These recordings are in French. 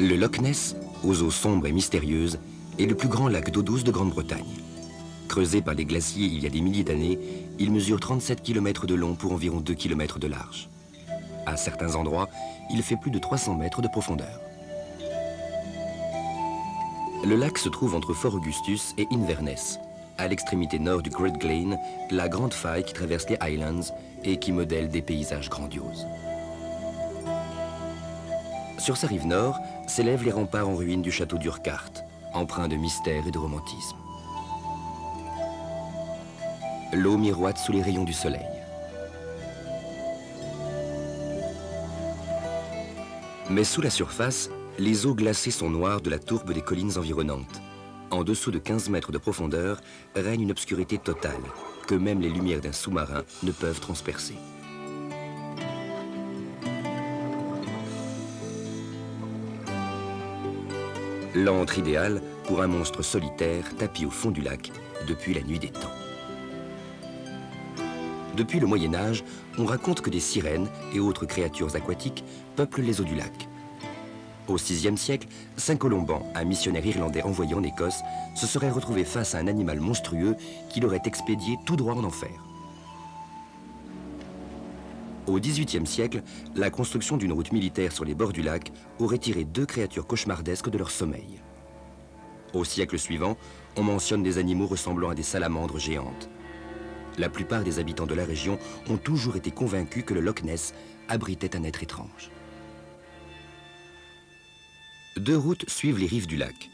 Le Loch Ness, aux eaux sombres et mystérieuses, est le plus grand lac d'eau douce de Grande-Bretagne. Creusé par les glaciers il y a des milliers d'années, il mesure 37 km de long pour environ 2 km de large. À certains endroits, il fait plus de 300 mètres de profondeur. Le lac se trouve entre Fort Augustus et Inverness, à l'extrémité nord du Great Glen, la grande faille qui traverse les Highlands et qui modèle des paysages grandioses. Sur sa rive nord s'élèvent les remparts en ruine du château d'Urquhart, empreint de mystère et de romantisme. L'eau miroite sous les rayons du soleil. Mais sous la surface, les eaux glacées sont noires de la tourbe des collines environnantes. En dessous de 15 mètres de profondeur règne une obscurité totale, que même les lumières d'un sous-marin ne peuvent transpercer. L'antre idéale pour un monstre solitaire tapi au fond du lac depuis la nuit des temps. Depuis le Moyen-Âge, on raconte que des sirènes et autres créatures aquatiques peuplent les eaux du lac. Au VIe siècle, Saint-Colomban, un missionnaire irlandais envoyé en Écosse, se serait retrouvé face à un animal monstrueux qui l'aurait expédié tout droit en enfer. Au XVIIIe siècle, la construction d'une route militaire sur les bords du lac aurait tiré deux créatures cauchemardesques de leur sommeil. Au siècle suivant, on mentionne des animaux ressemblant à des salamandres géantes. La plupart des habitants de la région ont toujours été convaincus que le Loch Ness abritait un être étrange. Deux routes suivent les rives du lac.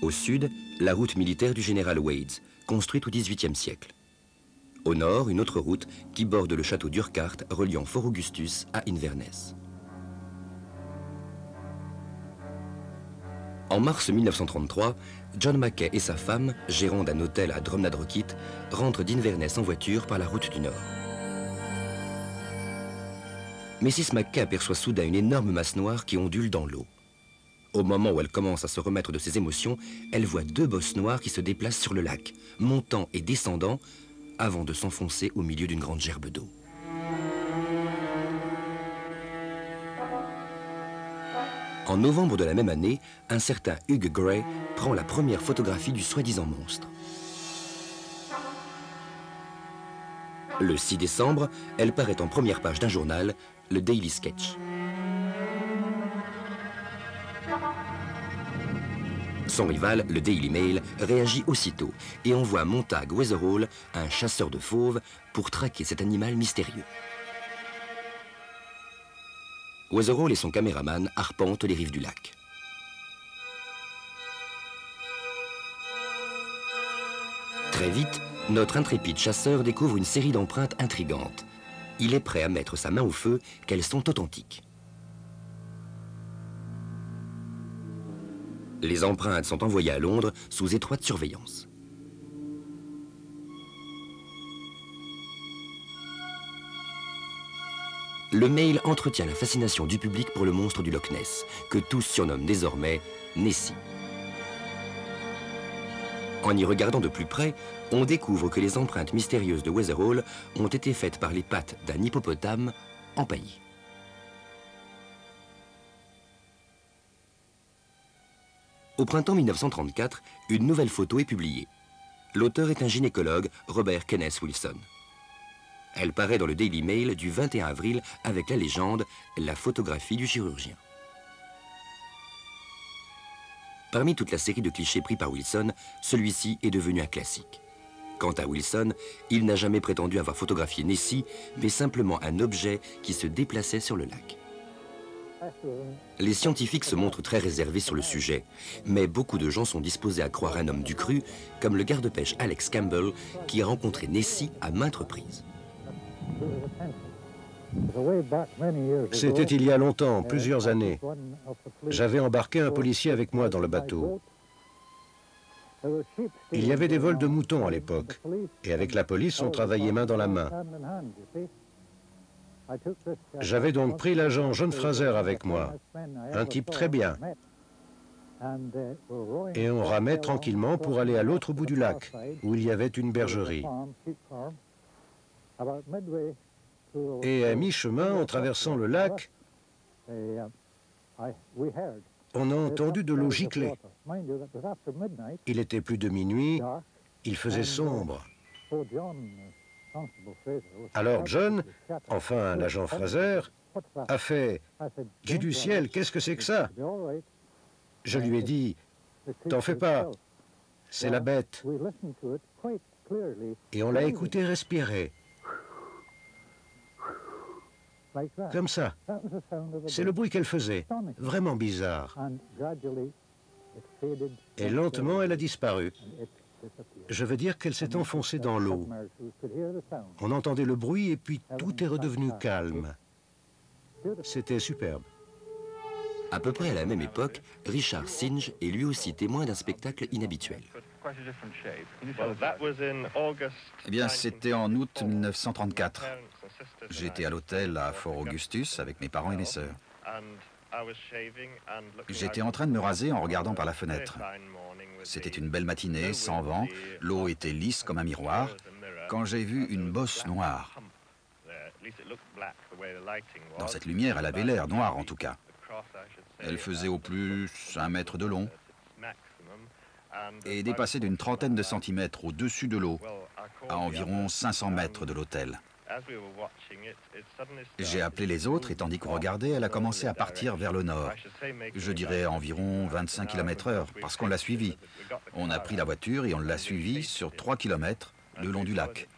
Au sud, la route militaire du général Wade, construite au XVIIIe siècle. Au nord, une autre route qui borde le château d'Urquhart reliant Fort Augustus à Inverness. En mars 1933, John Mackay et sa femme, gérant d'un hôtel à Drumnadrochit, rentrent d'Inverness en voiture par la route du Nord. Mrs. Mackay aperçoit soudain une énorme masse noire qui ondule dans l'eau. Au moment où elle commence à se remettre de ses émotions, elle voit deux bosses noires qui se déplacent sur le lac, montant et descendant, avant de s'enfoncer au milieu d'une grande gerbe d'eau. En novembre de la même année, un certain Hugh Gray prend la première photographie du soi-disant monstre. Le 6 décembre, elle paraît en première page d'un journal, le Daily Sketch. Son rival, le Daily Mail, réagit aussitôt et envoie Montague Weatherall, un chasseur de fauves, pour traquer cet animal mystérieux. Weatherall et son caméraman arpentent les rives du lac. Très vite, notre intrépide chasseur découvre une série d'empreintes intrigantes. Il est prêt à mettre sa main au feu qu'elles sont authentiques. Les empreintes sont envoyées à Londres sous étroite surveillance. Le Mail entretient la fascination du public pour le monstre du Loch Ness, que tous surnomment désormais Nessie. En y regardant de plus près, on découvre que les empreintes mystérieuses de Weatherall ont été faites par les pattes d'un hippopotame empaillé. Au printemps 1934, une nouvelle photo est publiée. L'auteur est un gynécologue, Robert Kenneth Wilson. Elle paraît dans le Daily Mail du 21 avril avec la légende « La photographie du chirurgien ». Parmi toute la série de clichés pris par Wilson, celui-ci est devenu un classique. Quant à Wilson, il n'a jamais prétendu avoir photographié Nessie, mais simplement un objet qui se déplaçait sur le lac. Les scientifiques se montrent très réservés sur le sujet, mais beaucoup de gens sont disposés à croire un homme du cru, comme le garde-pêche Alex Campbell, qui a rencontré Nessie à maintes reprises. C'était il y a longtemps, plusieurs années. J'avais embarqué un policier avec moi dans le bateau. Il y avait des vols de moutons à l'époque, et avec la police, on travaillait main dans la main. J'avais donc pris l'agent John Fraser avec moi, un type très bien. Et on ramait tranquillement pour aller à l'autre bout du lac, où il y avait une bergerie. Et à mi-chemin, en traversant le lac, On a entendu de l'eau gicler. Il était plus de minuit, il faisait sombre. Alors John, enfin l'agent Fraser, a fait « Dieu du ciel, qu'est-ce que c'est que ça ?» Je lui ai dit « T'en fais pas, c'est la bête. » Et on l'a écouté respirer. Comme ça. C'est le bruit qu'elle faisait, vraiment bizarre. Et lentement, elle a disparu. Je veux dire qu'elle s'est enfoncée dans l'eau. On entendait le bruit et puis tout est redevenu calme. C'était superbe. À peu près à la même époque, Richard Synge est lui aussi témoin d'un spectacle inhabituel. Eh bien, c'était en août 1934. J'étais à l'hôtel à Fort Augustus avec mes parents et mes sœurs. J'étais en train de me raser en regardant par la fenêtre. C'était une belle matinée, sans vent, l'eau était lisse comme un miroir, quand j'ai vu une bosse noire. Dans cette lumière, elle avait l'air noire en tout cas. Elle faisait au plus 1 mètre de long et dépassait d'une trentaine de centimètres au-dessus de l'eau, à environ 500 mètres de l'hôtel. J'ai appelé les autres et tandis qu'on regardait, elle a commencé à partir vers le nord. Je dirais environ 25 km/h, parce qu'on l'a suivie. On a pris la voiture et on l'a suivie sur 3 km le long du lac.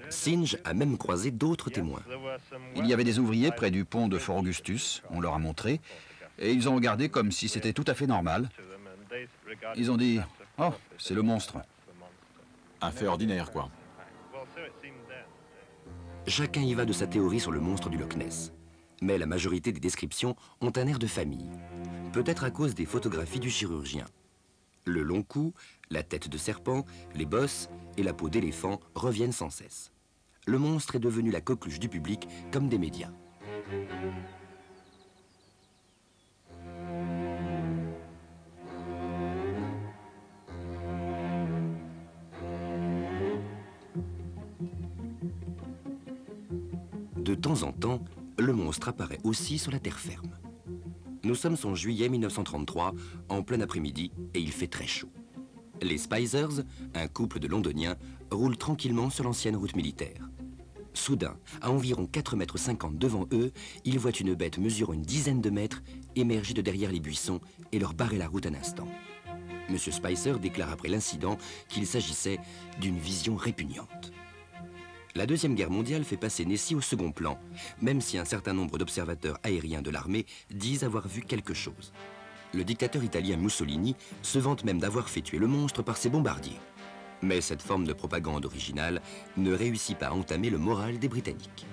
Synge a même croisé d'autres témoins. Il y avait des ouvriers près du pont de Fort Augustus, on leur a montré, et ils ont regardé comme si c'était tout à fait normal. Ils ont dit « Oh, c'est le monstre ». Un fait ordinaire, quoi. Chacun y va de sa théorie sur le monstre du Loch Ness. Mais la majorité des descriptions ont un air de famille. Peut-être à cause des photographies du chirurgien. Le long cou, la tête de serpent, les bosses et la peau d'éléphant reviennent sans cesse. Le monstre est devenu la coqueluche du public comme des médias. De temps en temps, le monstre apparaît aussi sur la terre ferme. Nous sommes en juillet 1933, en plein après-midi, et il fait très chaud. Les Spicers, un couple de Londoniens, roulent tranquillement sur l'ancienne route militaire. Soudain, à environ 4,50 m devant eux, ils voient une bête mesurant une dizaine de mètres émerger de derrière les buissons et leur barrer la route un instant. M. Spicer déclare après l'incident qu'il s'agissait d'une vision répugnante. La Deuxième Guerre mondiale fait passer Nessie au second plan, même si un certain nombre d'observateurs aériens de l'armée disent avoir vu quelque chose. Le dictateur italien Mussolini se vante même d'avoir fait tuer le monstre par ses bombardiers. Mais cette forme de propagande originale ne réussit pas à entamer le moral des Britanniques.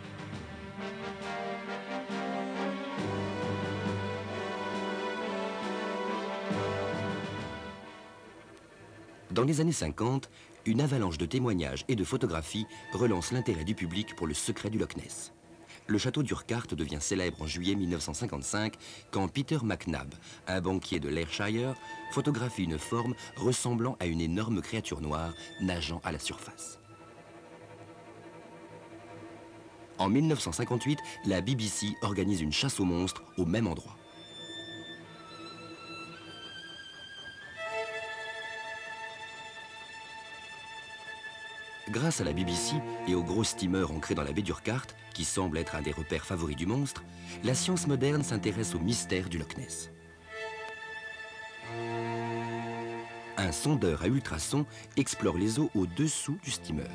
Dans les années 50, une avalanche de témoignages et de photographies relance l'intérêt du public pour le secret du Loch Ness. Le château d'Urquhart devient célèbre en juillet 1955 quand Peter McNab, un banquier de l'Ayrshire, photographie une forme ressemblant à une énorme créature noire nageant à la surface. En 1958, la BBC organise une chasse aux monstres au même endroit. Grâce à la BBC et aux gros steamers ancrés dans la baie d'Urquhart, qui semble être un des repères favoris du monstre, la science moderne s'intéresse au mystère du Loch Ness. Un sondeur à ultrasons explore les eaux au-dessous du steamer.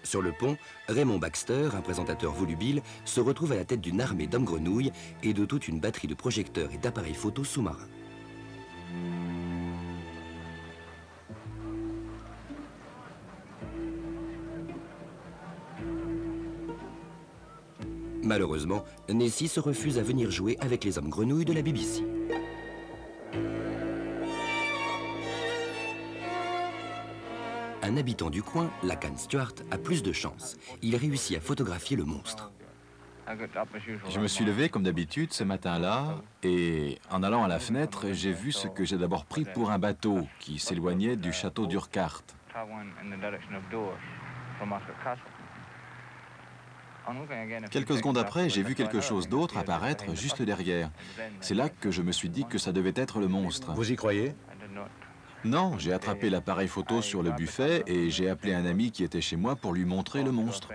Sur le pont, Raymond Baxter, un présentateur volubile, se retrouve à la tête d'une armée d'hommes-grenouilles et de toute une batterie de projecteurs et d'appareils photo sous-marins. Malheureusement, Nessie se refuse à venir jouer avec les hommes grenouilles de la BBC. Un habitant du coin, Lacan Stewart, a plus de chance. Il réussit à photographier le monstre. Je me suis levé comme d'habitude ce matin-là et en allant à la fenêtre, j'ai vu ce que j'ai d'abord pris pour un bateau qui s'éloignait du château d'Urquhart. Quelques secondes après, j'ai vu quelque chose d'autre apparaître juste derrière. C'est là que je me suis dit que ça devait être le monstre. Vous y croyez? Non, j'ai attrapé l'appareil photo sur le buffet et j'ai appelé un ami qui était chez moi pour lui montrer le monstre.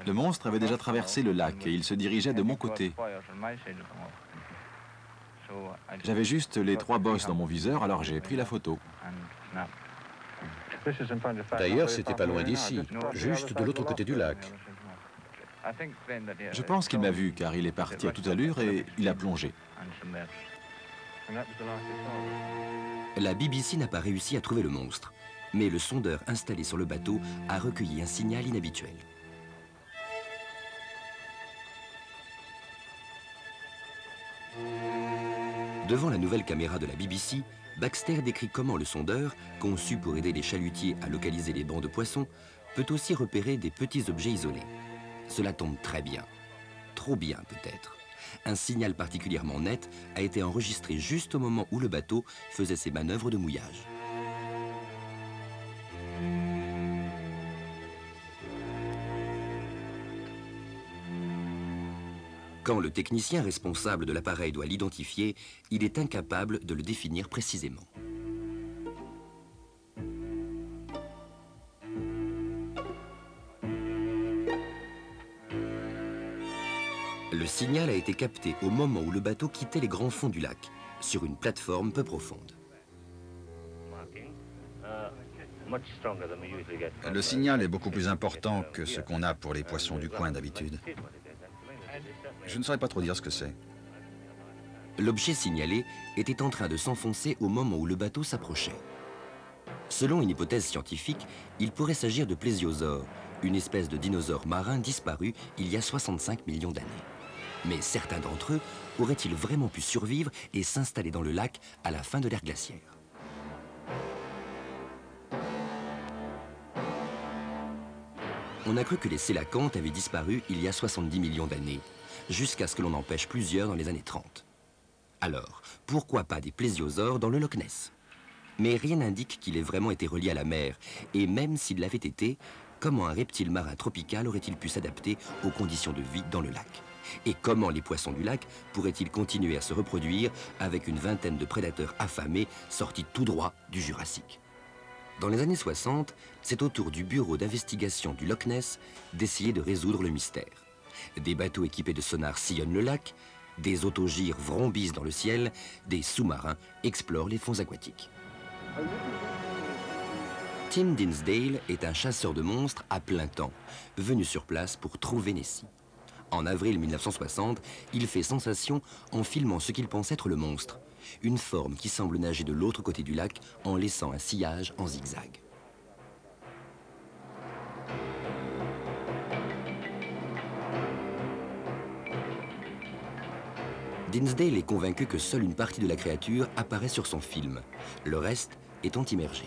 Le monstre avait déjà traversé le lac et il se dirigeait de mon côté. J'avais juste les 3 bosses dans mon viseur, alors j'ai pris la photo. D'ailleurs, c'était pas loin d'ici, juste de l'autre côté du lac. Je pense qu'il m'a vu car il est parti à toute allure et il a plongé. La BBC n'a pas réussi à trouver le monstre, mais le sondeur installé sur le bateau a recueilli un signal inhabituel. Devant la nouvelle caméra de la BBC, Baxter décrit comment le sondeur, conçu pour aider les chalutiers à localiser les bancs de poissons, peut aussi repérer des petits objets isolés. Cela tombe très bien. Trop bien peut-être. Un signal particulièrement net a été enregistré juste au moment où le bateau faisait ses manœuvres de mouillage. Quand le technicien responsable de l'appareil doit l'identifier, il est incapable de le définir précisément. Le signal a été capté au moment où le bateau quittait les grands fonds du lac, sur une plateforme peu profonde. Le signal est beaucoup plus important que ce qu'on a pour les poissons du coin d'habitude. Je ne saurais pas trop dire ce que c'est. L'objet signalé était en train de s'enfoncer au moment où le bateau s'approchait. Selon une hypothèse scientifique, il pourrait s'agir de plésiosaures, une espèce de dinosaure marin disparu il y a 65 millions d'années. Mais certains d'entre eux auraient-ils vraiment pu survivre et s'installer dans le lac à la fin de l'ère glaciaire? On a cru que les sélacantes avaient disparu il y a 70 millions d'années, jusqu'à ce que l'on en pêche plusieurs dans les années 30. Alors, pourquoi pas des plésiosaures dans le Loch Ness? Mais rien n'indique qu'il ait vraiment été relié à la mer, et même s'il l'avait été, comment un reptile marin tropical aurait-il pu s'adapter aux conditions de vie dans le lac? Et comment les poissons du lac pourraient-ils continuer à se reproduire avec une vingtaine de prédateurs affamés sortis tout droit du Jurassique? Dans les années 60, c'est au tour du bureau d'investigation du Loch Ness d'essayer de résoudre le mystère. Des bateaux équipés de sonars sillonnent le lac, des autogyres vrombissent dans le ciel, des sous-marins explorent les fonds aquatiques. Tim Dinsdale est un chasseur de monstres à plein temps, venu sur place pour trouver Nessie. En avril 1960, il fait sensation en filmant ce qu'il pense être le monstre, une forme qui semble nager de l'autre côté du lac en laissant un sillage en zigzag. Dinsdale est convaincu que seule une partie de la créature apparaît sur son film, le reste étant immergé.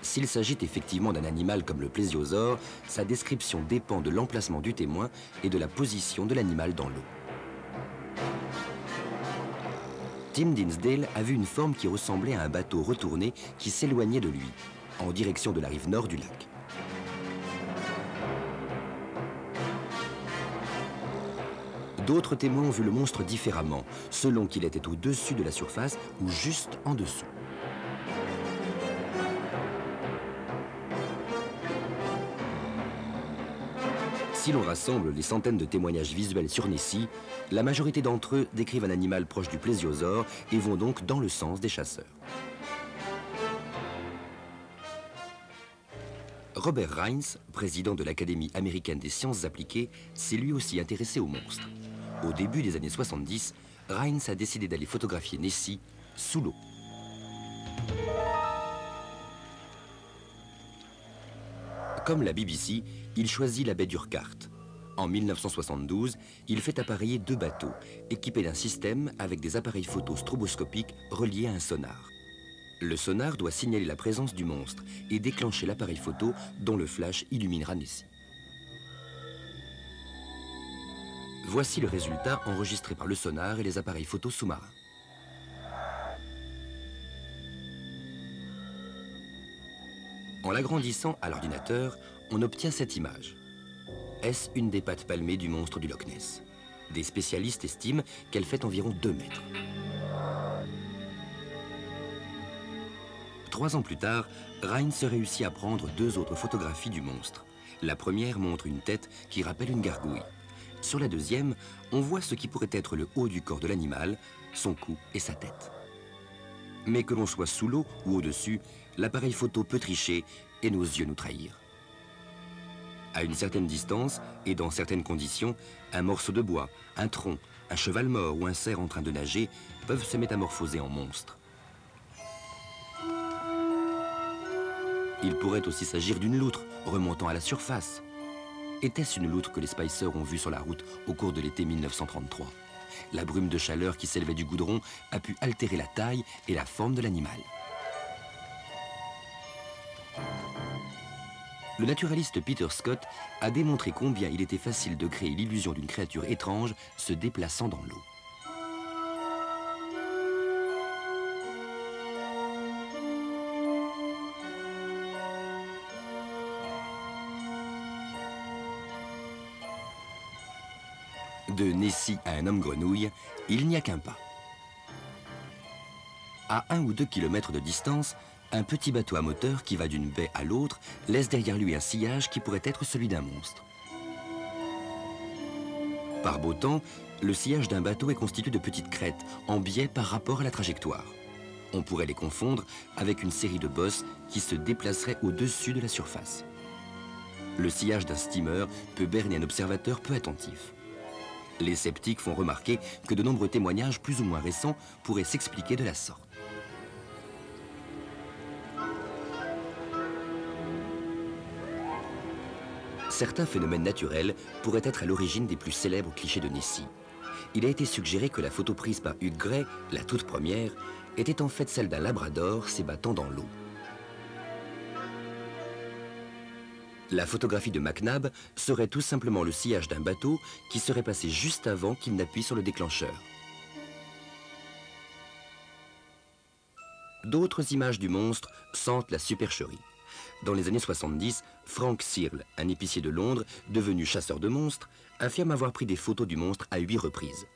S'il s'agit effectivement d'un animal comme le plésiosaure, sa description dépend de l'emplacement du témoin et de la position de l'animal dans l'eau. Tim Dinsdale a vu une forme qui ressemblait à un bateau retourné qui s'éloignait de lui, en direction de la rive nord du lac. D'autres témoins ont vu le monstre différemment, selon qu'il était au-dessus de la surface ou juste en dessous. Si l'on rassemble les centaines de témoignages visuels sur Nessie, la majorité d'entre eux décrivent un animal proche du plésiosaure et vont donc dans le sens des chasseurs. Robert Rines, président de l'Académie américaine des sciences appliquées, s'est lui aussi intéressé aux monstres. Au début des années 70, Rines a décidé d'aller photographier Nessie sous l'eau. Comme la BBC, il choisit la baie d'Urquhart. En 1972, il fait appareiller 2 bateaux, équipés d'un système avec des appareils photo stroboscopiques reliés à un sonar. Le sonar doit signaler la présence du monstre et déclencher l'appareil photo dont le flash illuminera Nessie. Voici le résultat enregistré par le sonar et les appareils photo sous-marins. En l'agrandissant à l'ordinateur, on obtient cette image. Est-ce une des pattes palmées du monstre du Loch Ness? Des spécialistes estiment qu'elle fait environ 2 mètres. 3 ans plus tard, Rhines réussit à prendre 2 autres photographies du monstre. La première montre une tête qui rappelle une gargouille. Sur la deuxième, on voit ce qui pourrait être le haut du corps de l'animal, son cou et sa tête. Mais que l'on soit sous l'eau ou au-dessus, l'appareil photo peut tricher et nos yeux nous trahir. À une certaine distance et dans certaines conditions, un morceau de bois, un tronc, un cheval mort ou un cerf en train de nager peuvent se métamorphoser en monstres. Il pourrait aussi s'agir d'une loutre remontant à la surface. Était-ce une loutre que les Spicers ont vue sur la route au cours de l'été 1933? La brume de chaleur qui s'élevait du goudron a pu altérer la taille et la forme de l'animal. Le naturaliste Peter Scott a démontré combien il était facile de créer l'illusion d'une créature étrange se déplaçant dans l'eau. De Nessie à un homme grenouille, il n'y a qu'un pas. À 1 ou 2 kilomètres de distance, un petit bateau à moteur qui va d'une baie à l'autre laisse derrière lui un sillage qui pourrait être celui d'un monstre. Par beau temps, le sillage d'un bateau est constitué de petites crêtes en biais par rapport à la trajectoire. On pourrait les confondre avec une série de bosses qui se déplaceraient au-dessus de la surface. Le sillage d'un steamer peut berner un observateur peu attentif. Les sceptiques font remarquer que de nombreux témoignages plus ou moins récents pourraient s'expliquer de la sorte. Certains phénomènes naturels pourraient être à l'origine des plus célèbres clichés de Nessie. Il a été suggéré que la photo prise par Hugh Gray, la toute première, était en fait celle d'un labrador s'ébattant dans l'eau. La photographie de McNabb serait tout simplement le sillage d'un bateau qui serait passé juste avant qu'il n'appuie sur le déclencheur. D'autres images du monstre sentent la supercherie. Dans les années 70, Frank Searle, un épicier de Londres, devenu chasseur de monstres, affirme avoir pris des photos du monstre à 8 reprises.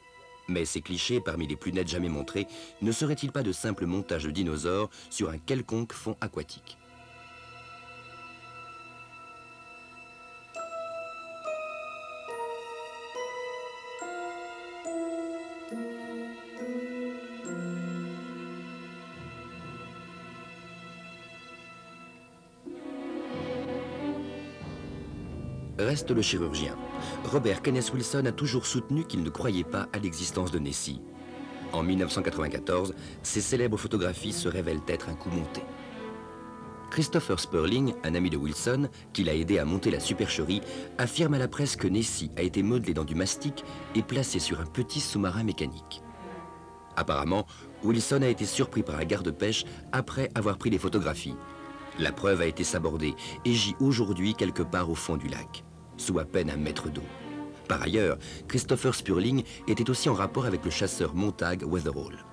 Mais ces clichés, parmi les plus nets jamais montrés, ne seraient-ils pas de simples montages de dinosaures sur un quelconque fond aquatique? Reste le chirurgien. Robert Kenneth Wilson a toujours soutenu qu'il ne croyait pas à l'existence de Nessie. En 1994, ces célèbres photographies se révèlent être un coup monté. Christopher Sperling, un ami de Wilson, qui l'a aidé à monter la supercherie, affirme à la presse que Nessie a été modelée dans du mastic et placée sur un petit sous-marin mécanique. Apparemment, Wilson a été surpris par un garde-pêche après avoir pris des photographies. La preuve a été sabordée et gît aujourd'hui quelque part au fond du lac, sous à peine 1 mètre d'eau. Par ailleurs, Christopher Sperling était aussi en rapport avec le chasseur Montague Weatherall.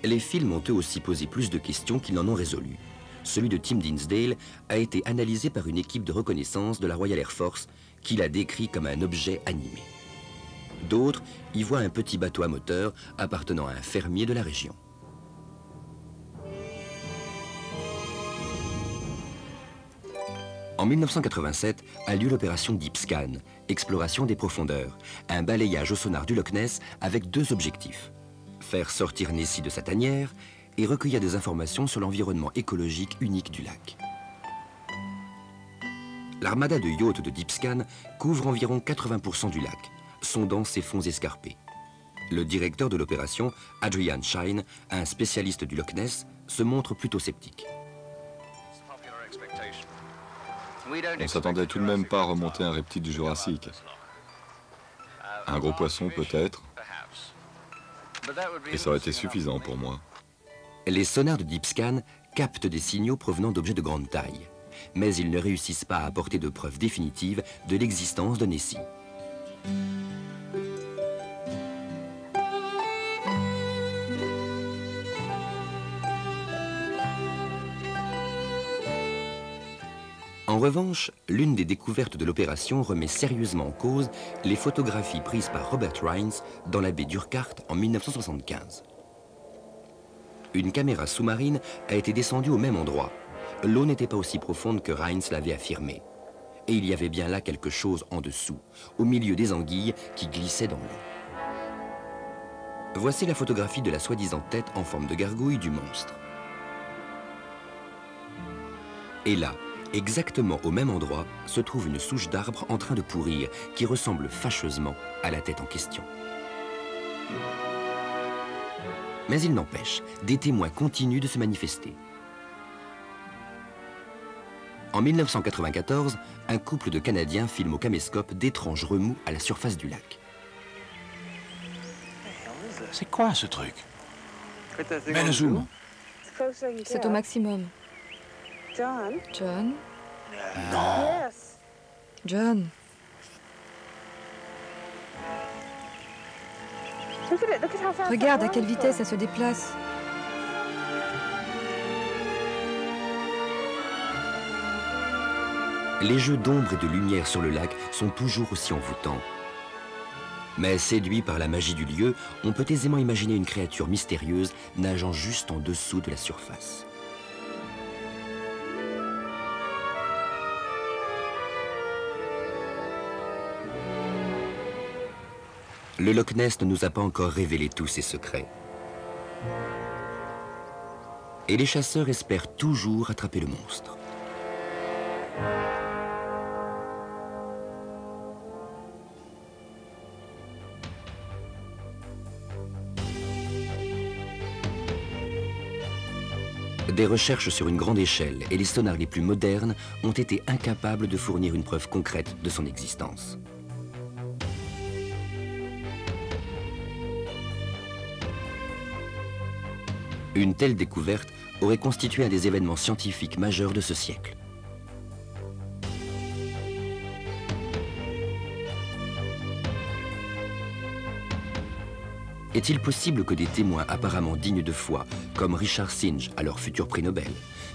Les films ont eux aussi posé plus de questions qu'ils n'en ont résolu. Celui de Tim Dinsdale a été analysé par une équipe de reconnaissance de la Royal Air Force qui l'a décrit comme un objet animé. D'autres y voient un petit bateau à moteur appartenant à un fermier de la région. En 1987 a lieu l'opération Deep Scan, exploration des profondeurs, un balayage au sonar du Loch Ness avec 2 objectifs. Faire sortir Nessie de sa tanière et recueillir des informations sur l'environnement écologique unique du lac. L'armada de yachts de Deep Scan couvre environ 80% du lac, sondant ses fonds escarpés. Le directeur de l'opération, Adrian Shine, un spécialiste du Loch Ness, se montre plutôt sceptique. On s'attendait tout de même pas à remonter un reptile du Jurassique. Un gros poisson peut-être. Et ça aurait été suffisant pour moi. Les sonars de Deep Scan captent des signaux provenant d'objets de grande taille, mais ils ne réussissent pas à apporter de preuves définitives de l'existence de Nessie. En revanche, l'une des découvertes de l'opération remet sérieusement en cause les photographies prises par Robert Rhines dans la baie d'Urquhart en 1975. Une caméra sous-marine a été descendue au même endroit. L'eau n'était pas aussi profonde que Rhines l'avait affirmé. Et il y avait bien là quelque chose en dessous, au milieu des anguilles qui glissaient dans l'eau. Voici la photographie de la soi-disant tête en forme de gargouille du monstre. Et là, exactement au même endroit, se trouve une souche d'arbre en train de pourrir qui ressemble fâcheusement à la tête en question. Mais il n'empêche, des témoins continuent de se manifester. En 1994, un couple de Canadiens filme au caméscope d'étranges remous à la surface du lac. C'est quoi ce truc? Mets le zoom. C'est au maximum. John? John? Non. Yes. John? Look at it. Look at how fast Regarde that à quelle runs vitesse from. ça se déplace. Les jeux d'ombre et de lumière sur le lac sont toujours aussi envoûtants. Mais séduit par la magie du lieu, on peut aisément imaginer une créature mystérieuse nageant juste en dessous de la surface. Le Loch Ness ne nous a pas encore révélé tous ses secrets. Et les chasseurs espèrent toujours attraper le monstre. Des recherches sur une grande échelle et les sonars les plus modernes ont été incapables de fournir une preuve concrète de son existence. Une telle découverte aurait constitué un des événements scientifiques majeurs de ce siècle. Est-il possible que des témoins apparemment dignes de foi, comme Richard Synge, alors futur prix Nobel,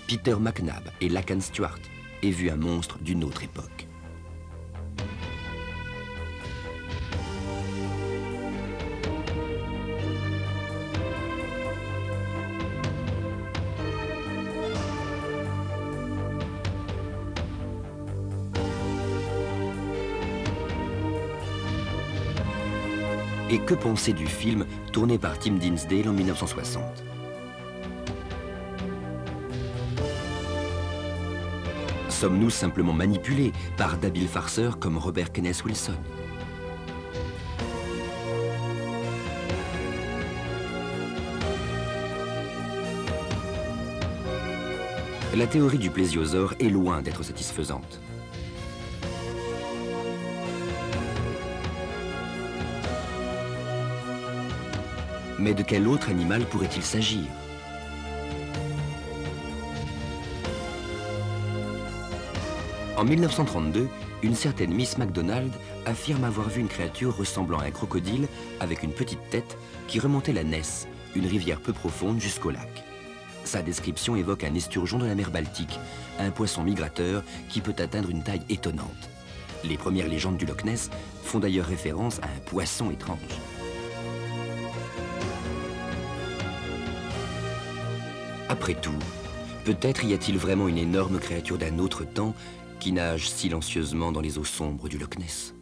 Peter McNab et Lacan Stewart, aient vu un monstre d'une autre époque? Et que penser du film tourné par Tim Dinsdale en 1960? Sommes-nous simplement manipulés par d'habiles farceurs comme Robert Kenneth Wilson? La théorie du plésiosaure est loin d'être satisfaisante. Mais de quel autre animal pourrait-il s'agir? En 1932, une certaine Miss MacDonald affirme avoir vu une créature ressemblant à un crocodile avec une petite tête qui remontait la Ness, une rivière peu profonde, jusqu'au lac. Sa description évoque un esturgeon de la mer Baltique, un poisson migrateur qui peut atteindre une taille étonnante. Les premières légendes du Loch Ness font d'ailleurs référence à un poisson étrange. Après tout, peut-être y a-t-il vraiment une énorme créature d'un autre temps qui nage silencieusement dans les eaux sombres du Loch Ness.